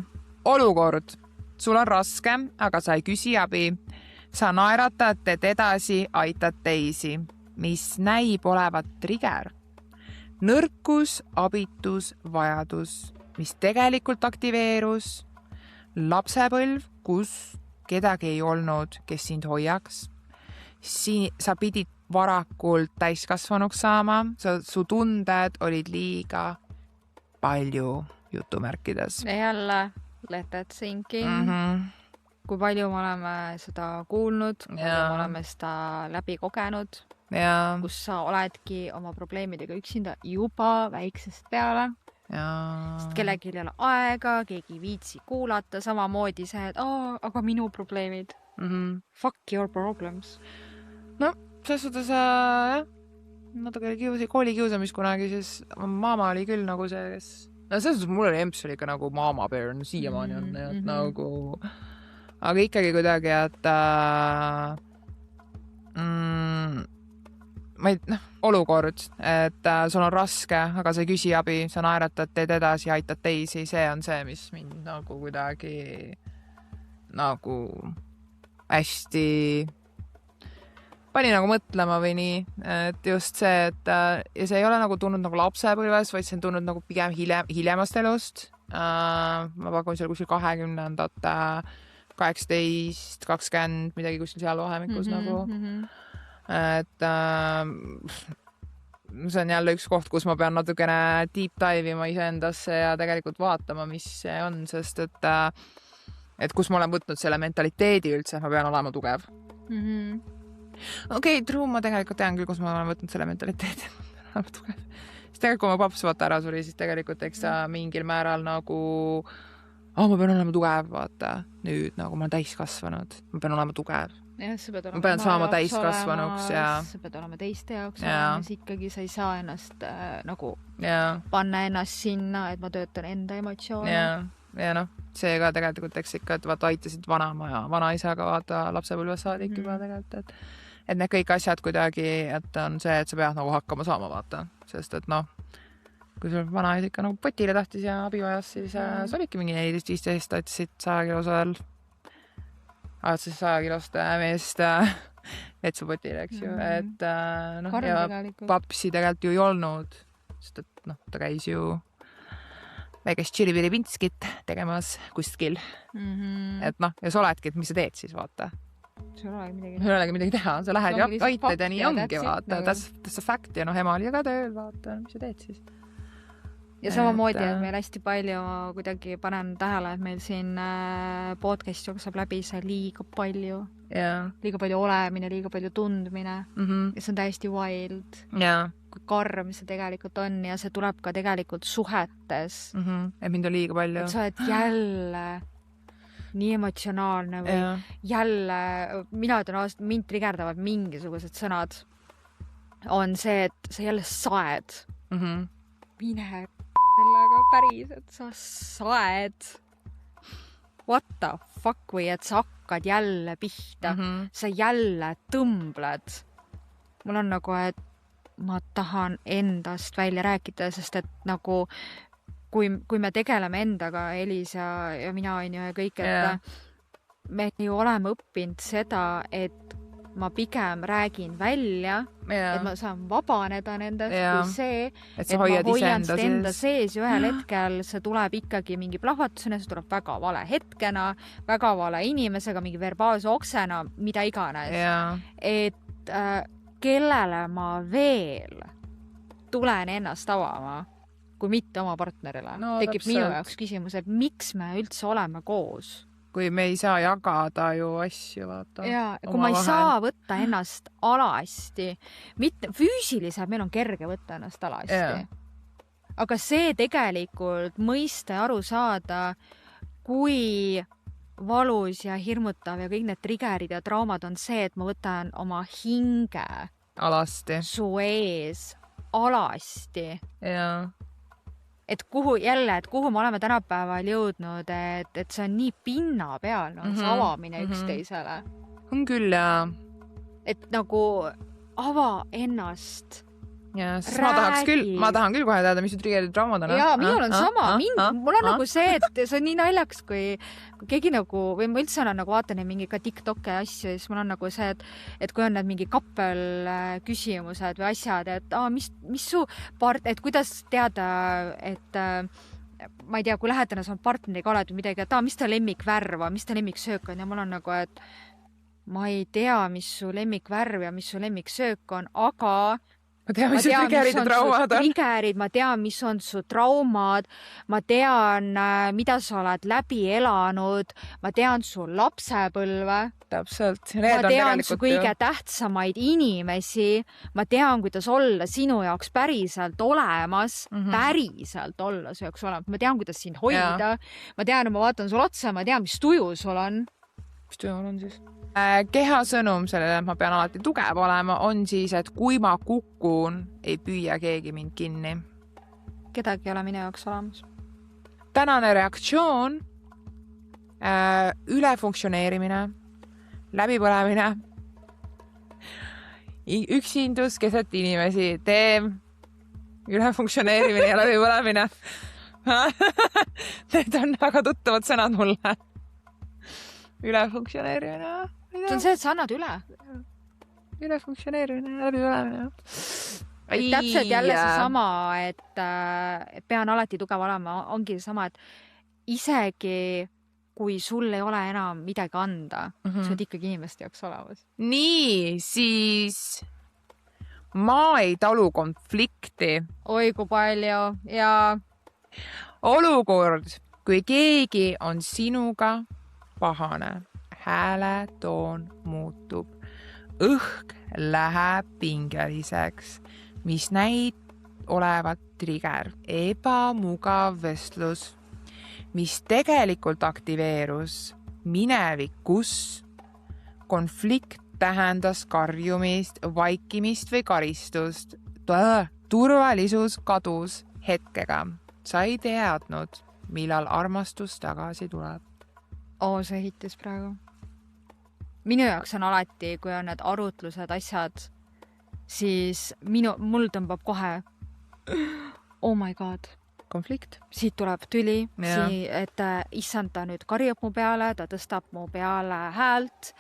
Olukord. Sul on raske, aga sa ei küsi abi. Sa naeratad, teed edasi, aitad teisi, mis näib olevat trigger. Nõrkus, abitus, vajadus, mis tegelikult aktiveerus. Lapsepõlv, kus kedagi ei olnud, kes sind hoiaks. Sa pidid varakult täiskasvanuks saama. Su tunded olid liiga palju jutumärkides. Jälle let that sink in. Kui palju me oleme seda kuulnud, kui palju me oleme seda läbi kogenud, kus sa oledki oma probleemidega üksinda juba väiksest peale. Sest kellelgi ei ole aega, keegi ei viitsi kuulata, samamoodi see, et aga minu probleemid. Fuck your problems. No, selles suhtes natuke kooli kiusamist kunagi, siis maama oli küll nagu see, kes... No selles suhtes mul oli emps oli ikka nagu maama bear, no siiamaani on, et nagu... Aga ikkagi kuidagi, et... olukord, et sul on raske, aga sa ei küsi abi, sa naeratad, teed edasi, aitad teisi, see on see, mis mind nagu kuidagi nagu hästi pani nagu mõtlema või nii, et just see, et ja see ei ole nagu tulnud nagu lapsepõlves, vaid see on tulnud nagu pigem hiljemast elust. Ma pakun seal kuskil 20-ndate 18, 20, midagi kuskil seal vahemikus nagu. Et see on jälle üks koht, kus ma pean natukene deep dive ima iseendasse ja tegelikult vaatama, mis see on, sest et kus ma olen võtnud selle mentaliteedi üldse, ma pean olema tugev. Okei, true, ma tegelikult tean küll, kus ma olen võtnud selle mentaliteedi, ma pean olema tugev. Sest tegelikult, kui ma paps vaata ära suri, siis tegelikult eks ta mingil määral nagu ma pean olema tugev, vaata. Nüüd nagu ma olen täiskasvanud, ma pean olema tugev. Ja, ma pean saama täiskasvanuks ja sa pead olema teiste jaoks siis ikkagi sa ei saa ennast nagu panna ennast sinna, et ma töötan enda emotsioone ja noh, see ka tegelikult eks ikka, et vaata aitasid vanaema ja vanaisaga vaata lapsepõlves saadik juba tegelikult, et need kõik asjad kuidagi, et on see, et sa pead nagu hakkama saama vaata, sest et noh, kui sul vanaisa ikka nagu potile tahtis ja abi vajas, siis sa olidki mingi 14-15, tahtsid 100 kilosel aadses 100 kilost meest etsupotile, eks ju, et noh, ja papsi tegelikult ju ei olnud, sest et noh, ta käis ju väikest tšilipiripintskit tegemas kuskil, et noh, ja sa oledki, et mis sa teed siis, vaata. Sul ei olegi midagi teha, sa lähed ja aitad ja nii ongi, vaata, that's a fact ja noh, ema oli ka tööl, vaata, mis sa teed siis. Ja samamoodi, et meil hästi palju kuidagi panen tähele, et meil siin podcast jookseb läbi see liiga palju olemine, liiga palju tundmine ja see on täiesti wild, kui karm see tegelikult on ja see tuleb ka tegelikult suhetes. Et mind on liiga palju. Et sa oled jälle nii emotsionaalne või jälle, mina ütlen aastat, mind trigerdavad mingisugused sõnad, on see, et sa jälle saed. Mine sellega päris, et sa saed. What the fuck või, et sa hakkad jälle pihta. Sa jälle tõmbled. Mul on nagu, et ma tahan endast välja rääkida, sest et nagu kui me tegeleme endaga, Elis ja mina on ju ja kõik, et me ju oleme õppinud seda, et ma pigem räägin välja, et ma saan vabaneda nendest kui see, et ma hoian seda enda sees ja ühel hetkel see tuleb ikkagi mingi plahvatusena, see tuleb väga vale hetkena, väga vale inimesega, mingi verbaalse oksena, mida iganes. Et kellele ma veel tulen ennast avama, kui mitte oma partnerile. Tekib minu jaoks küsimus, et miks me üldse oleme koos? Kui me ei saa jagada ju asju, vaata. Ja, kui ma ei saa võtta ennast alasti, mitte füüsiliselt, meil on kerge võtta ennast alasti. aga see tegelikult mõista ja aru saada, kui valus ja hirmutav ja kõik need triggerid ja traumad on see, et ma võtan oma hinge alasti su ees alasti. ja Et kuhu me oleme tänapäeval jõudnud, et see on nii pinnapealne, see avamine üksteisele. On küll, jaa. Et nagu ava ennast. Ja, sest ma tahan küll kohe teada, mis su triggerid traumad on. Jaa, minul on sama. Mul on nagu see, et see on nii naljaks, kui keegi nagu, või ma üldse olen nagu vaatan mingi ka TikTok'e asju, siis mul on nagu see, et kui on need mingi kappel küsimused või asjad, et mis su et kuidas teada, et ma ei tea, kui lähedane sa partneriga oled või midagi, et mis ta lemmikvärv on, mis ta lemmiksöök on, ja mul on nagu, et ma ei tea, mis su lemmikvärv ja mis su lemmiksöök on, aga ma tean, mis su triggerid ja traumad on. Ma tean, mis on su traumad, ma tean, mida sa oled läbi elanud, ma tean su lapsepõlve. Täpselt. Ma tean su kõige tähtsamaid inimesi, ma tean, kuidas olla sinu jaoks päriselt olemas, päriselt olla su jaoks olemas, ma tean, kuidas sind hoida, ma tean, ma vaatan sul otsa, ma tean, mis tuju sul on. Mis tuju on siis? Kehasõnum sellele, et ma pean alati tugev olema, on siis, et kui ma kukun, ei püüa keegi mind kinni. Kedagi ei ole minu jaoks olemas. Tänane reaktsioon, ülefunktsioneerimine, läbipõlemine, üksindus keset inimesi, ülefunktsioneerimine ja läbipõlemine. Need on väga tuttavad sõnad mulle. Ülefunktsioneerimine. See on see, et sa annad üle. Ülefunktsioneerimine, läbipõlemine. Täpselt jälle see sama, et pean alati tugev olema, ongi see sama, et isegi kui sul ei ole enam midagi anda, sa oled ikkagi inimeste jaoks olemas. Nii, siis ma ei talu konflikti. Oi, kui palju. Ja olukord, kui keegi on sinuga pahane, hääletoon muutub, õhk läheb pingeliseks, mis näib olevat trigger, ebamugav vestlus, mis tegelikult aktiveerus minevikus, konflikt tähendas karjumist, vaikimist või karistust, turvalisus kadus hetkega, sa ei teadnud, millal armastus tagasi tuleb. See hittis praegu. Minu jaoks on alati, kui on need arutlused, asjad, siis mul tõmbab kohe oh my god. Konflikt. Siit tuleb tüli, et issand, ta nüüd karjub mu peale, ta tõstab mu peale häält.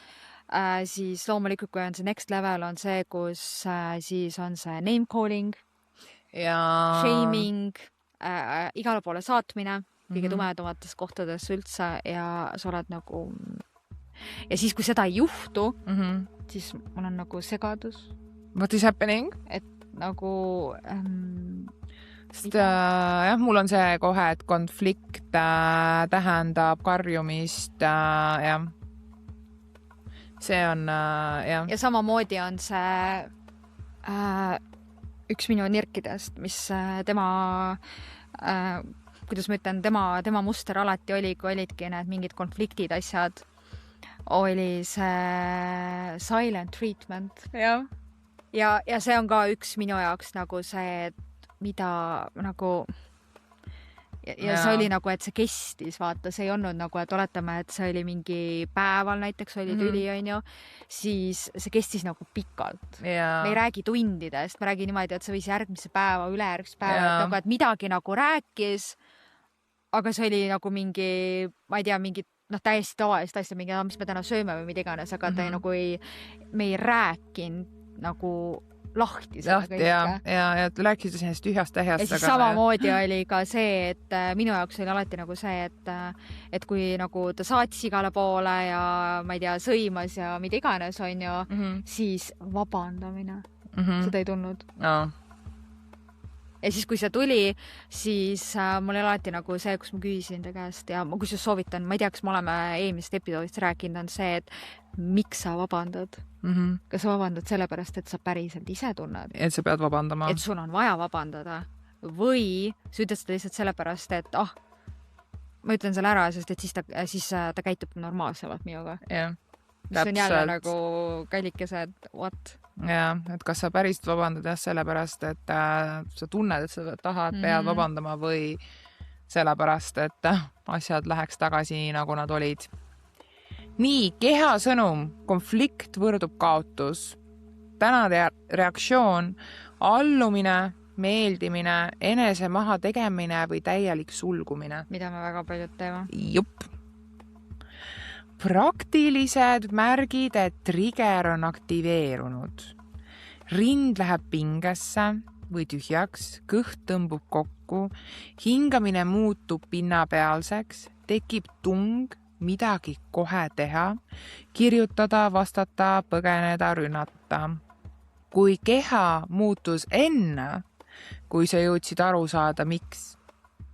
Siis loomulikult, kui on see next level, on see, kus siis on see name calling, shaming, igale poole saatmine. Kõige tumedamates kohtades üldse ja sa oled nagu ja siis, kui seda ei juhtu, siis mul on nagu segadus. What is happening? Et nagu mul on see kohe, et konflikt tähendab karjumist see on ja samamoodi on see üks minu nirkidest, mis tema kuidas ma ütlen, tema muster alati oli, kui olidki need mingid konfliktid, asjad, oli see silent treatment. Ja see on ka üks minu jaoks nagu see, et mida nagu ja see oli nagu, et see kestis, vaata, see ei olnud nagu, et oletame, et see oli mingi päeval näiteks oli tüli, onju, siis see kestis nagu pikalt. Me ei räägi tundidest, me räägi niimoodi, et see võis järgmise päeva, ülejärgmise päeva, nagu, et midagi nagu rääkis, aga see oli nagu mingi, ma ei tea, mingi täiesti tavalist asja, mingi, mis me täna sööme või mida iganes, aga ta me ei rääkinud nagu lahti seda kõike. Ja rääkisid sellest tühjast tähjast. Ja siis samamoodi oli ka see, et minu jaoks oli alati nagu see, et kui nagu ta saatis igale poole ja ma ei tea, sõimas ja mida iganes on ju, siis vabandamine. Seda ei tulnud. Ja siis, kui see tuli, siis mul oli alati nagu see, kus ma küsisin ta käest ja ma kusjuures soovitan, ma ei tea, kas me oleme eelmisest episoodist rääkinud, on see, et miks sa vabandad? Kas sa vabandad sellepärast, et sa päriselt ise tunned? Et sa pead vabandama. Et sul on vaja vabandada. või sa ütled seda lihtsalt sellepärast, et ma ütlen selle ära, sest et siis ta käitub normaalsemalt minuga. Jah, see on jälle nagu kallikesed, what? Ja, et kas sa päriselt vabandad sellepärast, et sa tunned, et sa tahad, pead vabandama või sellepärast, et asjad läheks tagasi nii, nagu nad olid. Nii, keha sõnum, konflikt võrdub kaotus. Tänade reaktsioon, allumine, meeldimine, enese maha tegemine või täielik sulgumine. Mida me väga paljud teeme. Jupp. Praktilised märgid, et trigger on aktiveerunud. Rind läheb pingesse või tühjaks, kõht tõmbub kokku, hingamine muutub pinnapealseks, tekib tung, midagi kohe teha, kirjutada, vastata, põgeneda, rünnata. Kui keha muutus enne, kui sa jõudsid aru saada, miks,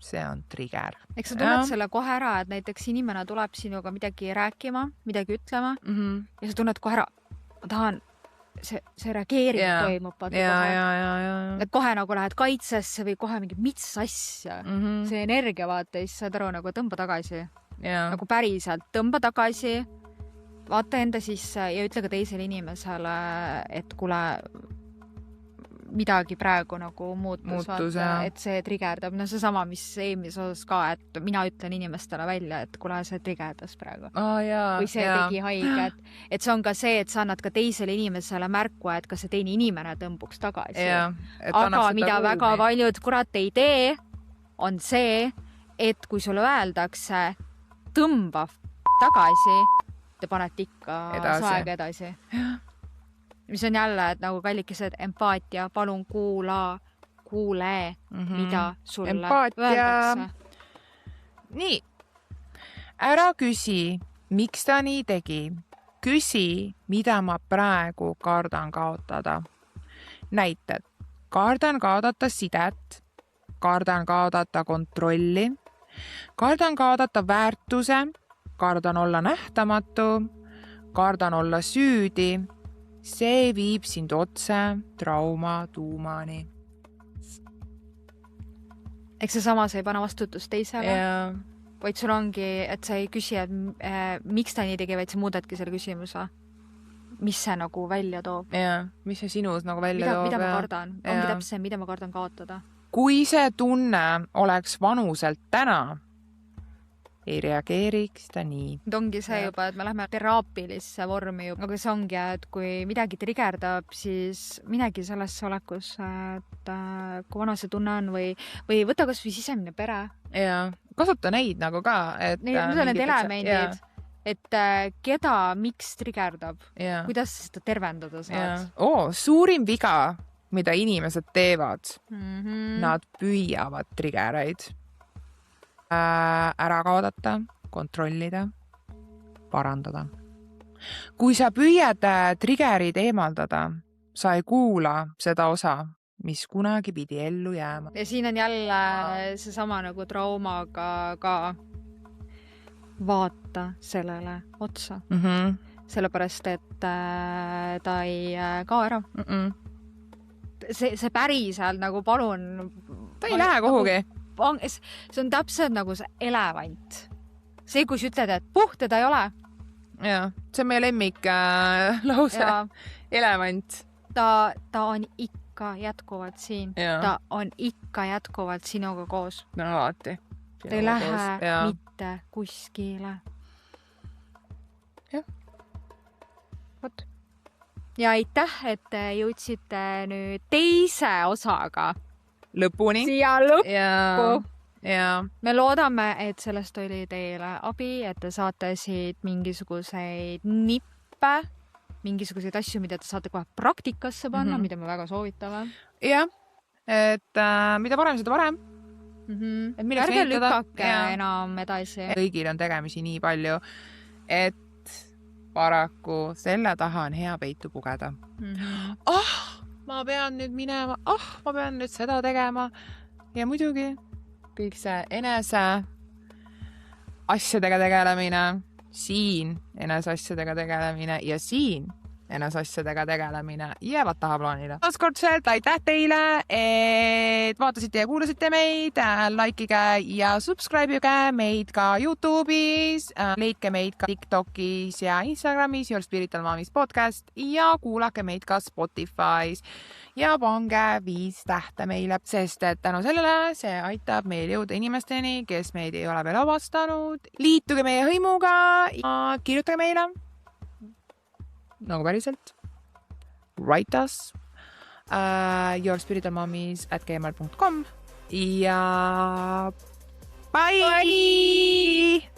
see on trigger. Eks sa tunned selle kohe ära, et näiteks inimene tuleb sinuga midagi rääkima, midagi ütlema ja sa tunned kohe ära, ma tahan, see reageering toimub. Et kohe nagu lähed kaitsesse või kohe mingi mis asja. See energia vaata, siis saad aru nagu tõmba tagasi. Nagu päriselt tõmba tagasi, vaata enda sisse ja ütle ka teisele inimesele, et kuule, midagi praegu nagu muutus vaata, et see trigerdab. No see sama, mis eelmises osas ka, et mina ütlen inimestele välja, et kuule, see trigerdas praegu. Või see tegi haiget. Et see on ka see, et sa annad ka teisele inimesele märku, et kas see teine inimene tõmbuks tagasi. Aga mida väga paljud kurat ei tee, on see, et kui sulle öeldakse tõmba tagasi, te panete ikka saega edasi. Mis on jälle, et nagu kallikesed empaatia, palun kuule, mida sulle öeldakse. Nii, ära küsi, miks ta nii tegi. Küsi, mida ma praegu kardan kaotada. Näited, kardan kaotada sidet, kardan kaotada kontrolli, kardan kaotada väärtuse, kardan olla nähtamatu, kardan olla süüdi. See viib sind otse trauma tuumani. Eks see sama, sa ei pane vastutust teisele, vaid sul ongi, et sa ei küsi, et miks ta nii tegi, vaid sa muudadki selle küsimuse. Mis see nagu välja toob? Mis see sinus nagu välja toob? Mida ma kardan? Ongi täpselt see, mida ma kardan kaotada. Kui see tunne oleks vanuselt täna, ei reageeriks ta nii. Ongi see juba, et me lähme teraapilisse vormi juba. Aga see ongi, et kui midagi trigerdab, siis minegi sellesse olekusse, et kui vana see tunne on või võta kas või sisemine pere. Kasuta neid nagu ka. Need on need elemendid, et keda, miks trigerdab, kuidas seda tervendada saad. Suurim viga, mida inimesed teevad, nad püüavad triggereid. Ära kaodata, kontrollida, parandada. Kui sa püüad triggerid eemaldada, sa ei kuula seda osa, mis kunagi pidi ellu jääma. Ja siin on jälle seesama nagu traumaga ka vaata sellele otsa. Sellepärast, et ta ei kao ära. See päriselt nagu palun... Ta ei lähe kuhugi. See on täpselt nagu see elevant. See, kui sa ütled, et teda ei ole. See on meie lemmik lause. Elevant. Ta on ikka jätkuvalt siin. Ta on ikka jätkuvalt sinuga koos. No alati. Ta ei lähe mitte kuskile. Ja aitäh, et jõudsite nüüd teise osaga lõpuni. Siia lõppu. Me loodame, et sellest oli teile abi, et te saate siit mingisuguseid nippe, mingisuguseid asju, mida te saate kohe praktikasse panna, mida me väga soovitame. Et mida parem, seda parem. Ärge lükake enam edasi. Kõigil on tegemisi nii palju, et paraku selle taha on hea peitu pugeda. Ma pean nüüd minema, ma pean nüüd seda tegema. Ja muidugi kõik see enese asjadega tegelemine, siin enese asjadega tegelemine ja siin ennast asjadega tegelemine jäävad tahaplaanile. Taaskordselt aitäh teile, et vaatasite ja kuulasite meid. Likeige ja subscribe'ige meid ka YouTube'is. Leidke meid ka TikTokis ja Instagramis Your Spiritual Momis podcast ja kuulake meid ka Spotify's. Ja pange 5 tähte meile, sest et tänu sellele see aitab meil jõuda inimesteni, kes meid ei ole veel avastanud. Liituge meie hõimuga ja kirjutage meile. Nagu päriselt. Write us yourspiritualmomis@gmail.com ja bye!